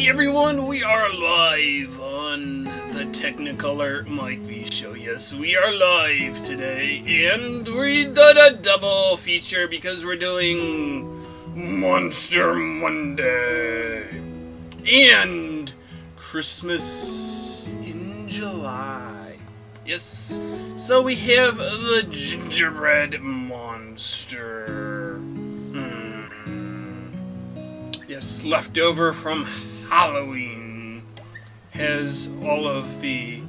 Hey everyone, we are live on the Technicolor Mike B Show. Yes, we are live today, and we did a double feature because we're doing Monster Monday and Christmas in July. Yes, so we have the Gingerbread Monster. Yes, left over from Halloween. Has all of the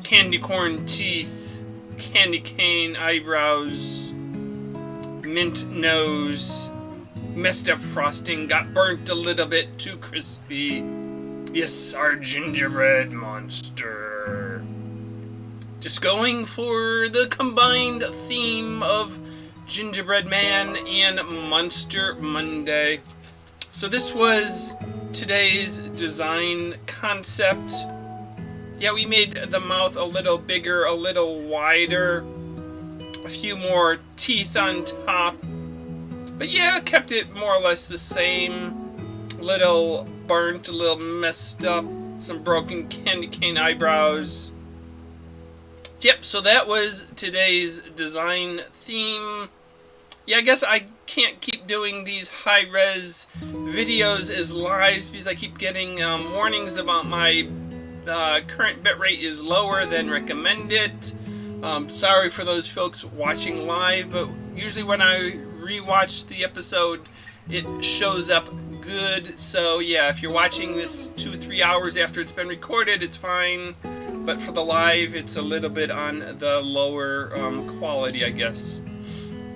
candy corn teeth, candy cane eyebrows, mint nose, messed up frosting, got burnt a little bit too crispy. Yes, our Gingerbread Monster. Just going for the combined theme of Gingerbread Man and Monster Monday. So this was today's design concept. Yeah, we made the mouth a little bigger, a little wider, a few more teeth on top. But yeah, kept it more or less the same. A little burnt, a little messed up, some broken candy cane eyebrows. Yep, so that was today's design theme. Yeah, I guess I can't keep doing these high-res videos as lives because I keep getting warnings about my current bitrate is lower than recommended. Sorry for those folks watching live, but usually when I rewatch the episode, it shows up good. So yeah, if you're watching this 2-3 hours after it's been recorded, it's fine. But for the live, it's a little bit on the lower quality, I guess.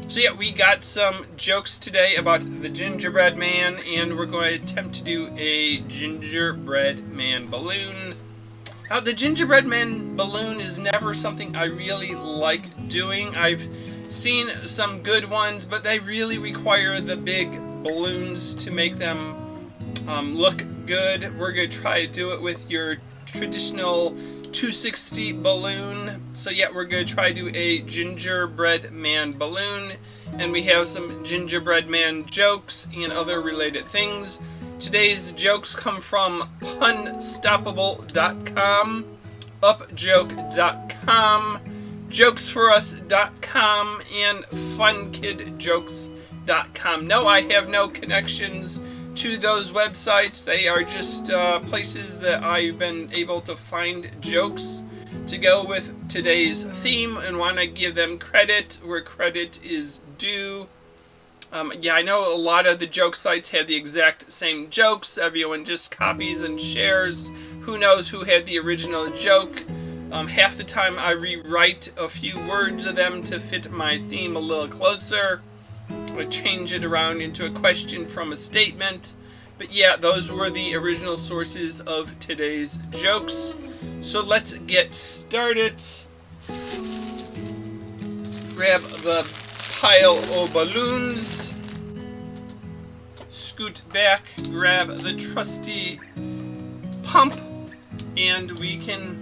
So yeah, we got some jokes today about the Gingerbread Man, and we're going to attempt to do a Gingerbread Man balloon. Now, the Gingerbread Man balloon is never something I really like doing. I've seen some good ones, but they really require the big balloons to make them look good. We're going to try to do it with your traditional 260 balloon. So yeah, we're going to try to do a Gingerbread Man balloon, and we have some Gingerbread Man jokes and other related things. Today's jokes come from punstoppable.com, upjoke.com, jokesforus.com, and funkidjokes.com. No, I have no connections to those websites. They are just places that I've been able to find jokes to go with today's theme, and want to give them credit where credit is due. Yeah, I know a lot of the joke sites had the exact same jokes. Everyone just copies and shares. Who knows who had the original joke? Half the time I rewrite a few words of them to fit my theme a little closer. I change it around into a question from a statement. But yeah, those were the original sources of today's jokes. So let's get started. Grab the pile of balloons. Scoot back, grab the trusty pump, and we can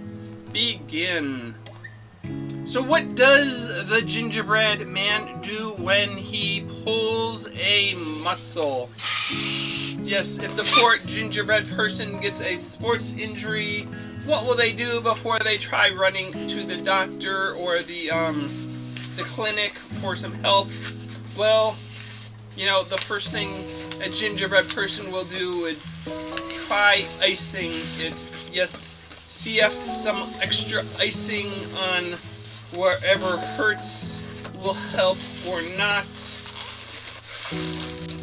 begin. So what does the Gingerbread Man do when he pulls a muscle? Yes, if the poor gingerbread person gets a sports injury, what will they do before they try running to the doctor or the clinic for some help? Well, you know, the first thing a gingerbread person will do would try icing it. Yes, see if some extra icing on wherever hurts will help or not.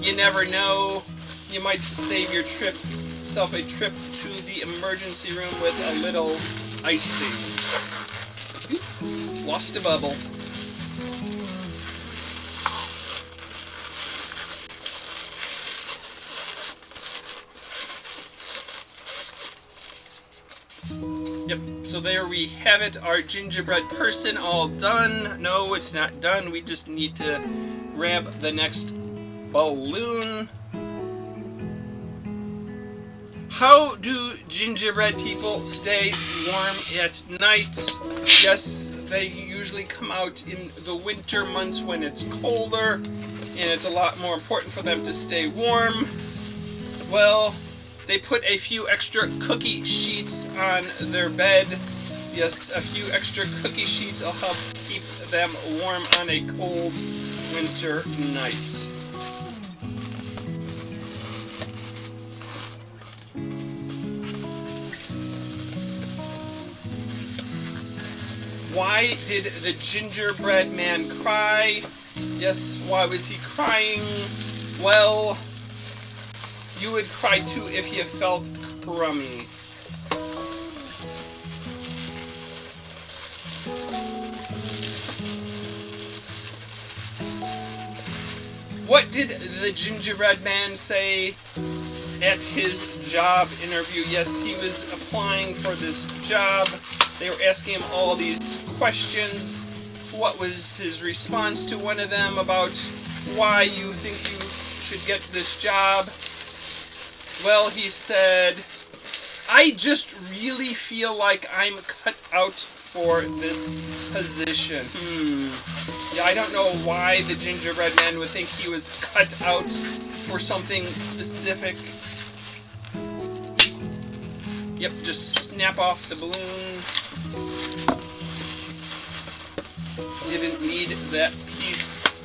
You never know. You might save yourself a trip to the emergency room with a little icing. Oop, lost a bubble. Yep, so there we have it, our gingerbread person all done. No, it's not done. We just need to grab the next balloon. How do gingerbread people stay warm at night? Yes, they usually come out in the winter months when it's colder, and it's a lot more important for them to stay warm. Well, They put a few extra cookie sheets on their bed. Yes, a few extra cookie sheets will help keep them warm on a cold winter night. Why did the gingerbread man cry? Yes, why was he crying? Well, you would cry too if you felt crummy. What did the gingerbread man say at his job interview? Yes, he was applying for this job. They were asking him all these questions. What was his response to one of them about why you think you should get this job? Well, he said, I just really feel like I'm cut out for this position. Yeah, I don't know why the gingerbread man would think he was cut out for something specific. Yep, just snap off the balloon. Didn't need that piece.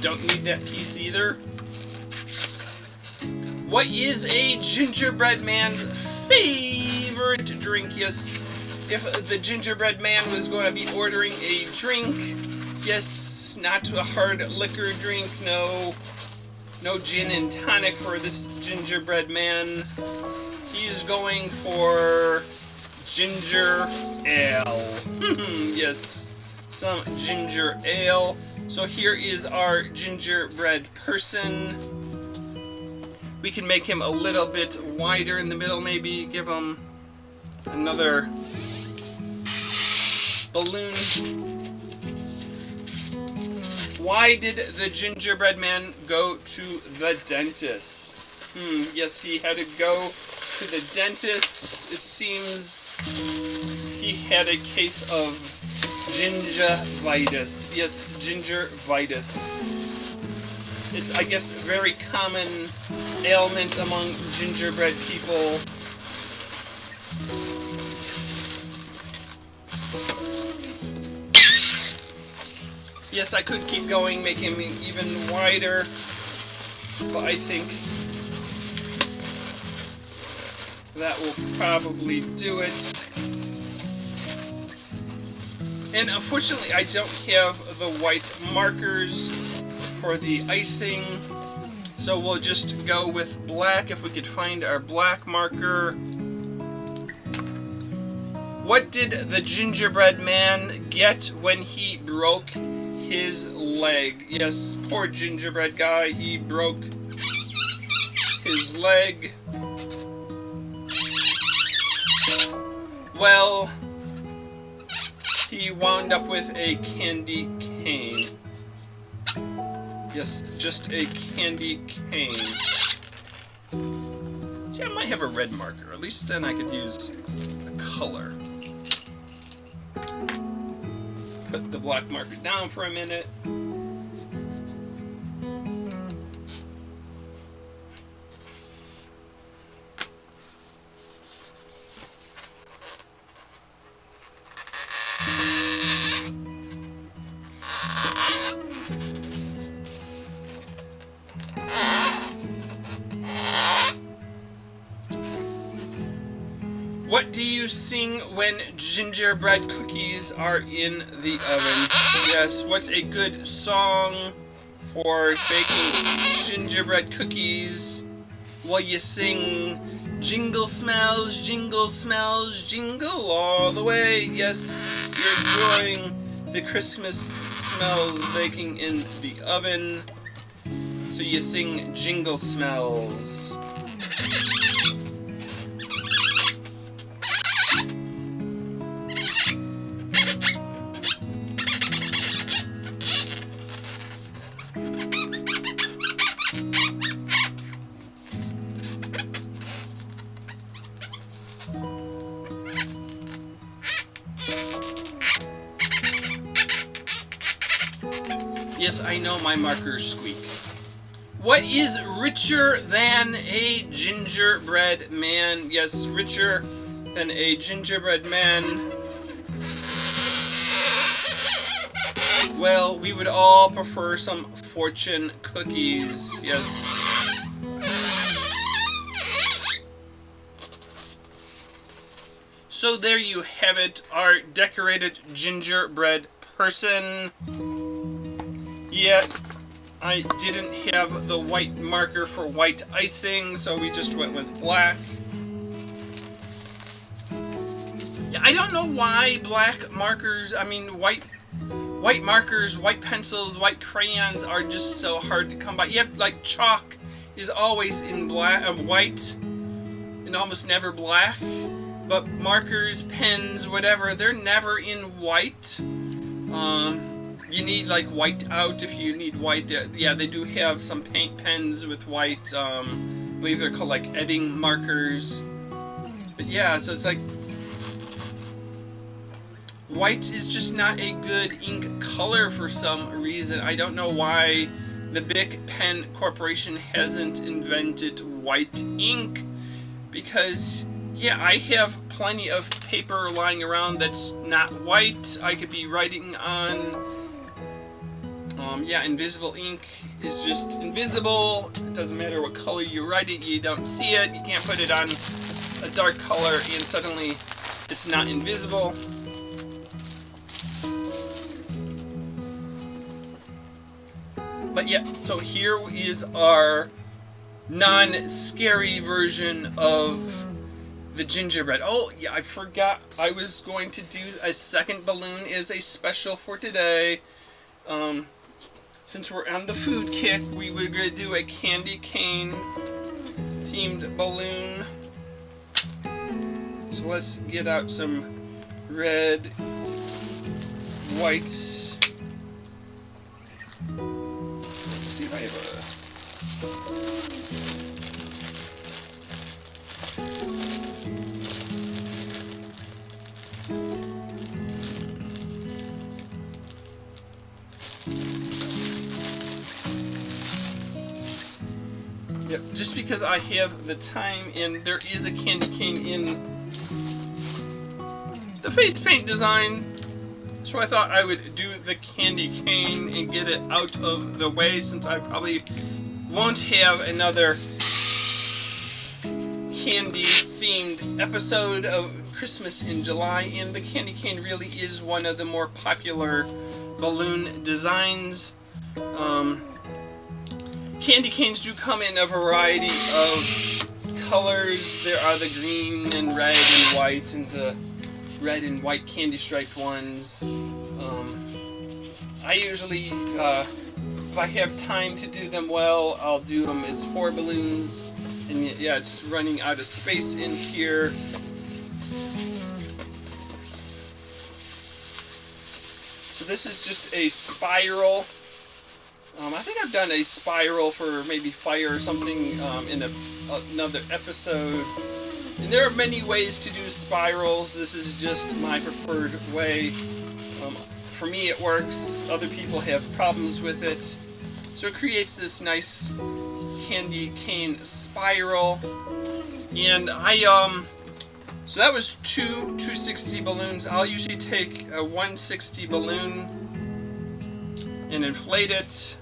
Don't need that piece either. What is a gingerbread man's favorite drink? Yes, if the gingerbread man was going to be ordering a drink, yes, not a hard liquor drink, no gin and tonic for this gingerbread man. He's going for ginger ale. Yes, some ginger ale. So here is our gingerbread person. We can make him a little bit wider in the middle, maybe give him another balloon. Why did the gingerbread man go to the dentist? Yes, he had to go to the dentist. It seems he had a case of gingivitis. Yes, gingivitis. It's, I guess, a very common ailment among gingerbread people. Yes, I could keep going, make him even wider, but I think that will probably do it. And unfortunately, I don't have the white markers for the icing, so we'll just go with black if we could find our black marker. What did the gingerbread man get when he broke his leg? Yes, poor gingerbread guy, he broke his leg. Well, he wound up with a candy cane. Yes, just a candy cane. See, I might have a red marker. At least then I could use the color. Put the black marker down for a minute. What do you sing when gingerbread cookies are in the oven? Yes, what's a good song for baking gingerbread cookies? Well, you sing jingle smells, jingle all the way. Yes, you're enjoying the Christmas smells baking in the oven. So you sing jingle smells. Yes, I know my markers squeak. What is richer than a gingerbread man? Yes, richer than a gingerbread man. Well, we would all prefer some fortune cookies. Yes. So there you have it, our decorated gingerbread person. Yeah, I didn't have the white marker for white icing, so we just went with black. Yeah, I don't know why black markers, I mean white markers, white pencils, white crayons are just so hard to come by. You have, like, chalk is always in black, white, and almost never black. But markers, pens, whatever, they're never in white. You need, like, white out if you need white. Yeah, they do have some paint pens with white. I believe they're called, like, Edding markers. But yeah, so it's like white is just not a good ink color for some reason. I don't know why the Bic Pen Corporation hasn't invented white ink, because yeah, I have plenty of paper lying around that's not white. I could be writing on, yeah, invisible ink is just invisible. It doesn't matter what color you write it, you don't see it. You can't put it on a dark color and suddenly it's not invisible. But yeah, so here is our non-scary version of the gingerbread. Oh, yeah, I forgot I was going to do a second balloon as a special for today. Since we're on the food kick, we were going to do a candy cane themed balloon. So let's get out some red, white. Let's see if I have a... Yep, just because I have the time, and there is a candy cane in the face paint design, so I thought I would do the candy cane and get it out of the way, since I probably won't have another candy themed episode of Christmas in July, and the candy cane really is one of the more popular balloon designs. Candy canes do come in a variety of colors. There are the green and red and white, and the red and white candy striped ones. I usually, if I have time to do them well, I'll do them as 4 balloons. And yeah, it's running out of space in here. So this is just a spiral. I think I've done a spiral for maybe fire or something in another episode. And there are many ways to do spirals. This is just my preferred way. For me it works. Other people have problems with it. So it creates this nice candy cane spiral. And so that was 2 260 balloons. I'll usually take a 160 balloon and inflate it.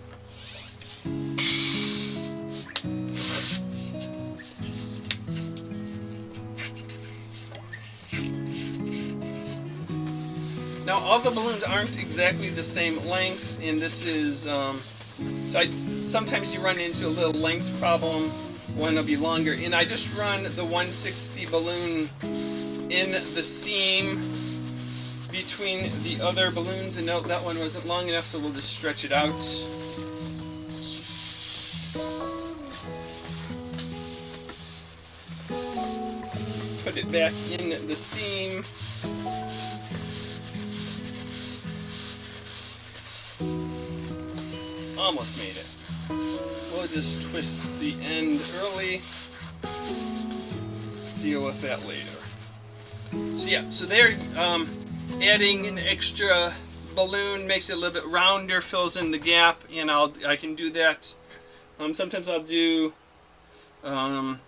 Now all the balloons aren't exactly the same length, and this is, sometimes you run into a little length problem. One will be longer, and I just run the 160 balloon in the seam between the other balloons, and note that one wasn't long enough, so we'll just stretch it out. Put it back in the seam. Almost made it. We'll just twist the end early. Deal with that later. So yeah, so they're adding an extra balloon, makes it a little bit rounder, fills in the gap, and I can do that. Sometimes I'll do the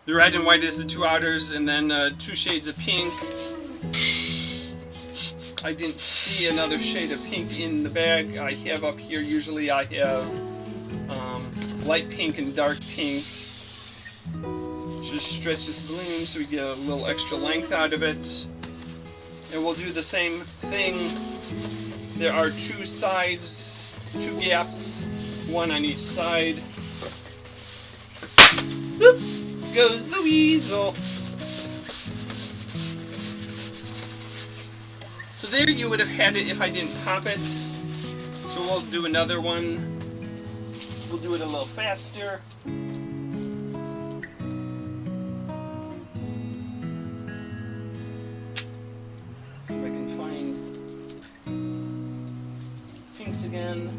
red and white as the two outers, and then 2 shades of pink. I didn't see another shade of pink in the bag. I have up here, usually I have light pink and dark pink. Just stretch this balloon so we get a little extra length out of it. And we'll do the same thing. There are 2 sides, 2 gaps, 1 on each side. Whoop! Goes the weasel. So there you would have had it if I didn't pop it. So we'll do another one. We'll do it a little faster. See if I can find pinks again.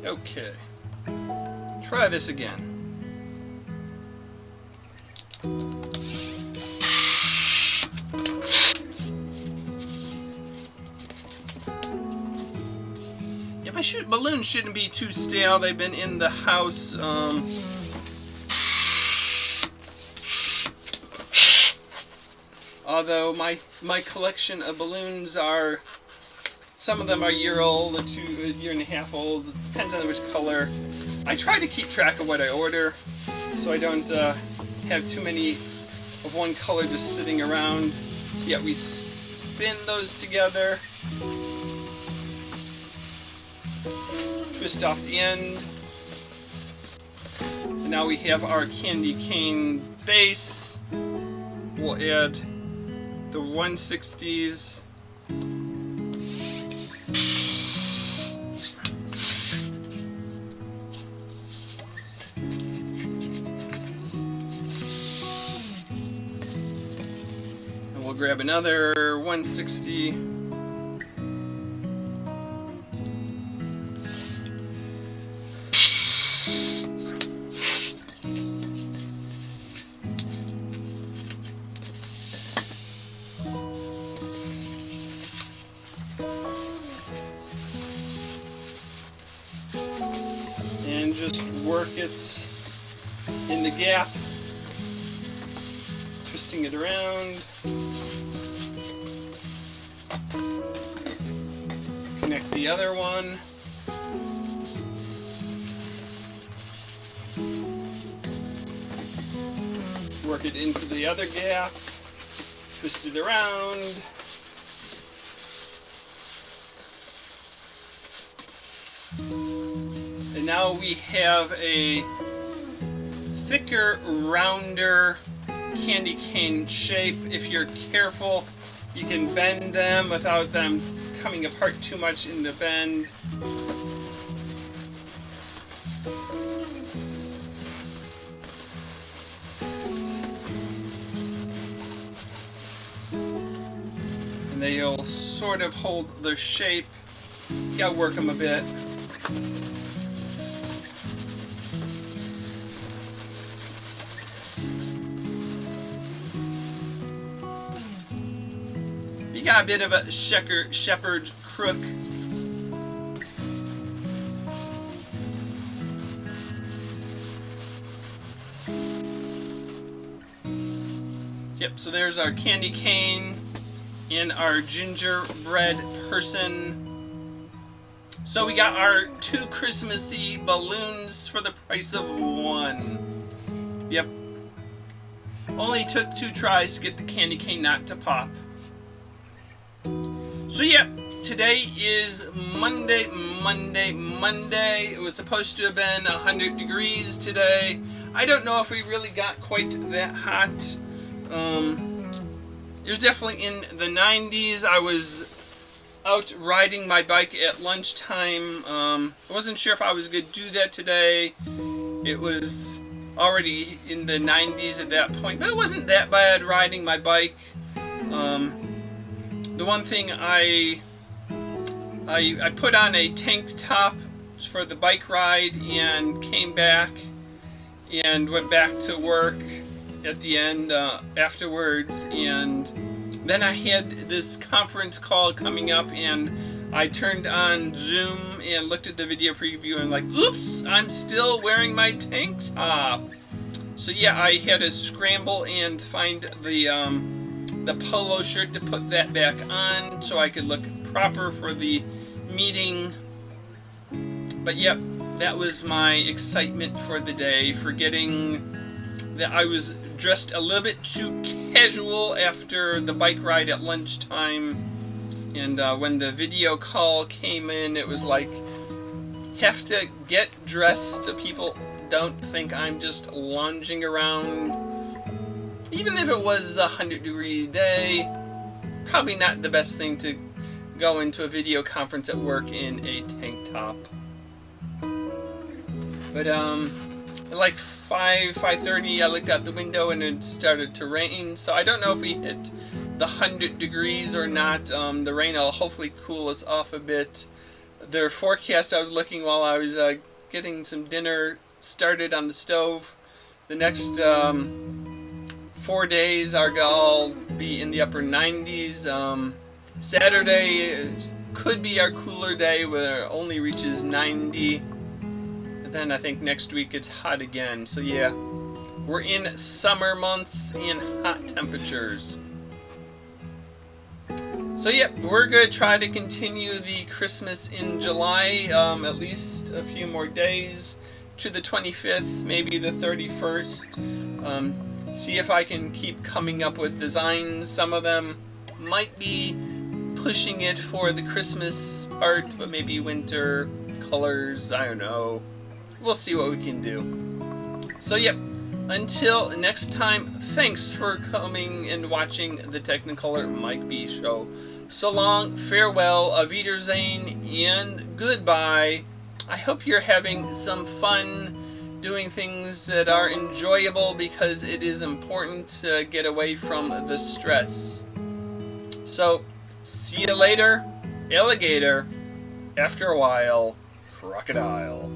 Okay, try this again. Yeah, my balloons shouldn't be too stale. They've been in the house. Although my collection of balloons are, some of them are a year old, or a year and a half old. It depends on which color. I try to keep track of what I order, so I don't have too many of one color just sitting around. So yeah, we spin those together, twist off the end, and now we have our candy cane base. We'll add the 160s. We'll grab another 160. And just work it in the gap, twisting it around. Connect the other one. Work it into the other gap. Twist it around. And now we have a thicker, rounder candy cane shape. If you're careful, you can bend them without them coming apart too much in the bend. And they'll sort of hold their shape. You gotta work them a bit. You got a bit of a shepherd's crook. Yep, so there's our candy cane and our gingerbread person. So we got our 2 Christmassy balloons for the price of 1. Yep. Only took 2 tries to get the candy cane not to pop. So yeah, today is Monday. It was supposed to have been 100 degrees today. I don't know if we really got quite that hot. It was definitely in the 90s. I was out riding my bike at lunchtime. I wasn't sure if I was going to do that today. It was already in the 90s at that point, but it wasn't that bad riding my bike. The one thing I put on a tank top for the bike ride and came back and went back to work at the end afterwards, and then I had this conference call coming up, and I turned on Zoom and looked at the video preview and like, oops, I'm still wearing my tank top. So yeah, I had to scramble and find the polo shirt to put that back on so I could look proper for the meeting. But yep, that was my excitement for the day, forgetting that I was dressed a little bit too casual after the bike ride at lunchtime. And when the video call came in, it was like, have to get dressed so people don't think I'm just lounging around. Even if it was a 100-degree day, probably not the best thing to go into a video conference at work in a tank top. But like 5:30, I looked out the window and it started to rain. So I don't know if we hit the 100 degrees or not. The rain will hopefully cool us off a bit. The forecast I was looking while I was getting some dinner started on the stove. The next 4 days are going to be in the upper 90s. Saturday could be our cooler day where it only reaches 90. Then I think next week it's hot again. So yeah, we're in summer months and hot temperatures. So yeah, we're going to try to continue the Christmas in July, at least a few more days to the 25th, maybe the 31st. See if I can keep coming up with designs. Some of them might be pushing it for the Christmas part, but maybe winter colors, I don't know. We'll see what we can do. So yep, until next time, thanks for coming and watching the Technicolor Mike B Show. So long, farewell, auf Wiedersehen, and goodbye. I hope you're having some fun doing things that are enjoyable, because it is important to get away from the stress. So, see you later, alligator. After a while, crocodile.